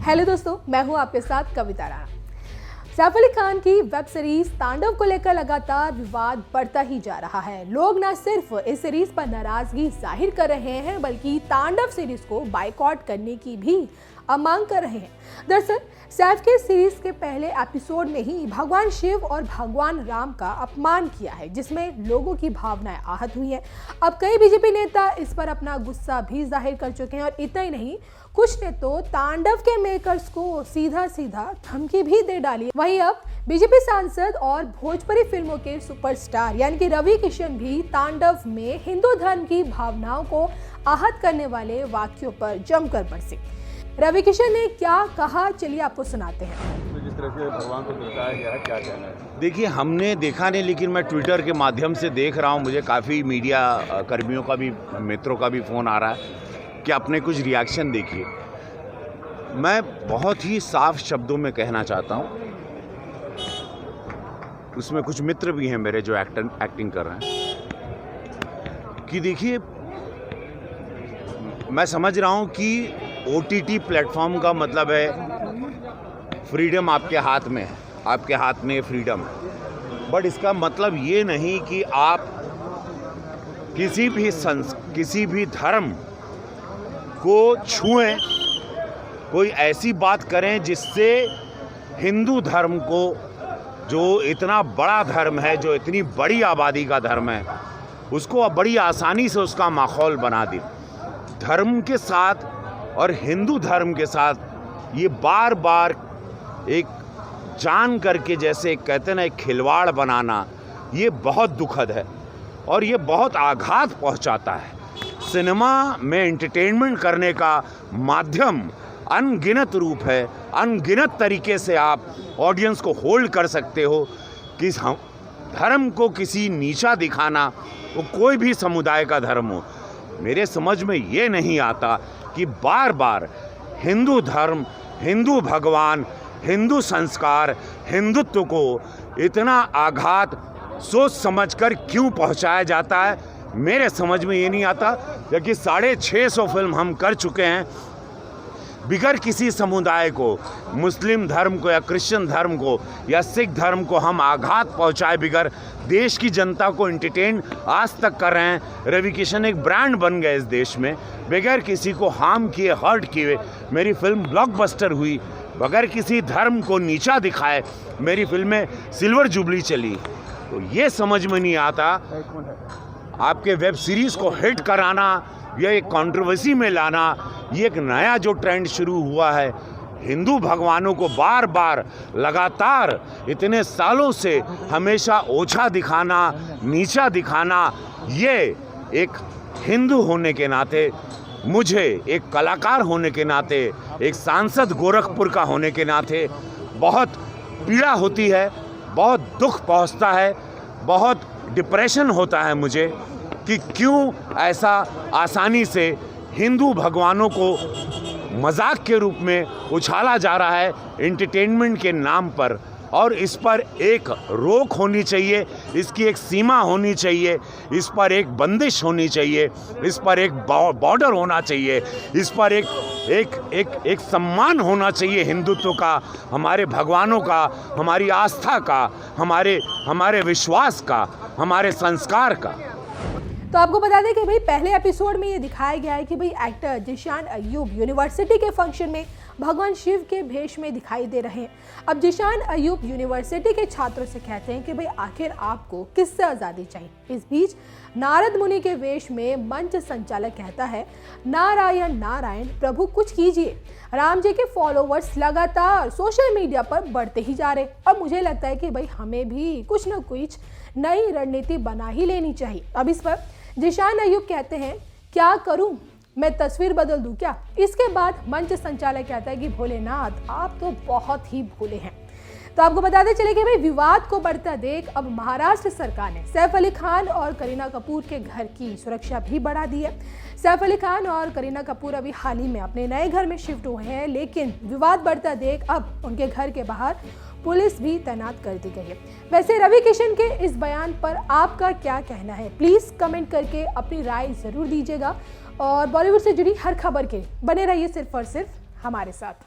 Hello दोस्तों, मैं हूं आपके साथ कविता राणा। सैफ अली खान की वेब सीरीज तांडव को लेकर लगातार विवाद बढ़ता ही जा रहा है। लोग न सिर्फ इस सीरीज पर नाराजगी जाहिर कर रहे हैं बल्कि तांडव सीरीज को बायकॉट करने की भी मांग कर रहे हैं। दरअसल सैफ के सीरीज के पहले एपिसोड में ही भगवान शिव और भगवान राम का अपमान किया है, जिसमें लोगों की भावनाएं आहत हुई हैं। अब कई बीजेपी नेता इस पर अपना गुस्सा भी जाहिर कर चुके हैं और इतना ही नहीं, कुछ ने तो तांडव के मेकर्स को सीधा सीधा धमकी भी दे डाली। वहीं अब बीजेपी सांसद और भोजपुरी फिल्मों के सुपरस्टार यानी कि रवि किशन भी तांडव में हिंदू धर्म की भावनाओं को आहत करने वाले वाक्यों पर जमकर बरसे। रवि किशन ने क्या कहा, चलिए आपको सुनाते हैं। तो जिस तरह से भगवान को दर्शाया गया है, क्या कहना है? देखिए, हमने देखा नहीं, लेकिन मैं ट्विटर के माध्यम से देख रहा हूँ। मुझे काफ़ी मीडिया कर्मियों का भी, मित्रों का भी फ़ोन आ रहा है कि अपने कुछ रिएक्शन देखिए। मैं बहुत ही साफ शब्दों में कहना चाहता हूँ, उसमें कुछ मित्र भी हैं मेरे जो एक्टिंग कर रहे हैं, कि देखिए, मैं समझ रहा हूँ कि OTT प्लेटफॉर्म का मतलब है फ्रीडम आपके हाथ में है, आपके हाथ में फ्रीडम है। बट इसका मतलब ये नहीं कि आप किसी भी धर्म को छुएं, कोई ऐसी बात करें जिससे हिंदू धर्म को, जो इतना बड़ा धर्म है, जो इतनी बड़ी आबादी का धर्म है, उसको बड़ी आसानी से उसका माहौल बना दे। धर्म के साथ और हिंदू धर्म के साथ ये बार बार एक जान करके, जैसे कहते हैं ना, एक खिलवाड़ बनाना, ये बहुत दुखद है और ये बहुत आघात पहुंचाता है। सिनेमा में एंटरटेनमेंट करने का माध्यम अनगिनत रूप है, अनगिनत तरीके से आप ऑडियंस को होल्ड कर सकते हो। कि धर्म को किसी नीचा दिखाना, वो कोई भी समुदाय का धर्म हो, मेरे समझ में ये नहीं आता कि बार बार हिंदू धर्म, हिंदू भगवान, हिंदू संस्कार, हिंदुत्व को इतना आघात सोच समझकर क्यों पहुंचाया जाता है, मेरे समझ में ये नहीं आता। क्योंकि 650 फिल्म हम कर चुके हैं, बिगर किसी समुदाय को, मुस्लिम धर्म को या क्रिश्चियन धर्म को या सिख धर्म को हम आघात पहुंचाए बिगर देश की जनता को एंटरटेन आज तक कर रहे हैं। रवि किशन एक ब्रांड बन गए इस देश में, बगैर किसी को हार्म किए, हर्ट किए मेरी फिल्म ब्लॉकबस्टर हुई। बगैर किसी धर्म को नीचा दिखाए मेरी फिल्में सिल्वर जुबली चली। तो ये समझ में नहीं आता, आपके वेब सीरीज़ को हिट कराना, यह एक कंट्रोवर्सी में लाना, ये एक नया जो ट्रेंड शुरू हुआ है। हिंदू भगवानों को बार बार लगातार इतने सालों से हमेशा ओछा दिखाना, नीचा दिखाना, ये एक हिंदू होने के नाते, मुझे एक कलाकार होने के नाते, एक सांसद गोरखपुर का होने के नाते बहुत पीड़ा होती है, बहुत दुख पहुंचता है, बहुत डिप्रेशन होता है मुझे कि क्यों ऐसा आसानी से हिंदू भगवानों को मजाक के रूप में उछाला जा रहा है एंटरटेनमेंट के नाम पर। और इस पर एक रोक होनी चाहिए, इसकी एक सीमा होनी चाहिए, इस पर एक बंदिश होनी चाहिए, इस पर एक बॉर्डर होना चाहिए, इस पर एक सम्मान होना चाहिए हिंदुत्व का, हमारे भगवानों का, हमारी आस्था का, हमारे विश्वास का, हमारे संस्कार का। तो आपको बता दें कि भाई पहले एपिसोड में ये दिखाया गया है कि भाई एक्टर जिशान अय्यूब यूनिवर्सिटी के फंक्शन में भगवान शिव के भेष में दिखाई दे रहे हैं। अब जिशान अय्यूब यूनिवर्सिटी के छात्रों से कहते हैं कि भाई आखिर आपको किससे आज़ादी चाहिए। इस बीच नारद मुनि के वेश में मंच संचालक कहता है, नारायण नारायण प्रभु कुछ कीजिए। राम जी के फॉलोवर्स लगातार सोशल मीडिया पर बढ़ते ही जा रहे। अब मुझे लगता है कि भाई हमें भी कुछ न कुछ नई रणनीति बना ही लेनी चाहिए। अब इस पर जिशान अय्यूब कहते हैं, क्या करूं, मैं तस्वीर बदल दूं क्या? इसके बाद मंच संचालक कहता है कि भोलेनाथ आप तो बहुत ही भोले हैं। तो आपको बताते चले कि भाई विवाद को बढ़ता देख अब महाराष्ट्र सरकार ने सैफ अली खान और करीना कपूर के घर की सुरक्षा भी बढ़ा दी है। सैफ अली खान और करीना कपूर अभी हाल ही में अपने नए घर में शिफ्ट हुए हैं, लेकिन विवाद बढ़ता देख अब उनके घर के बाहर पुलिस भी तैनात कर दी गई है। वैसे रवि किशन के इस बयान पर आपका क्या कहना है? प्लीज़ कमेंट करके अपनी राय ज़रूर दीजिएगा और बॉलीवुड से जुड़ी हर खबर के बने रहिए सिर्फ और सिर्फ हमारे साथ।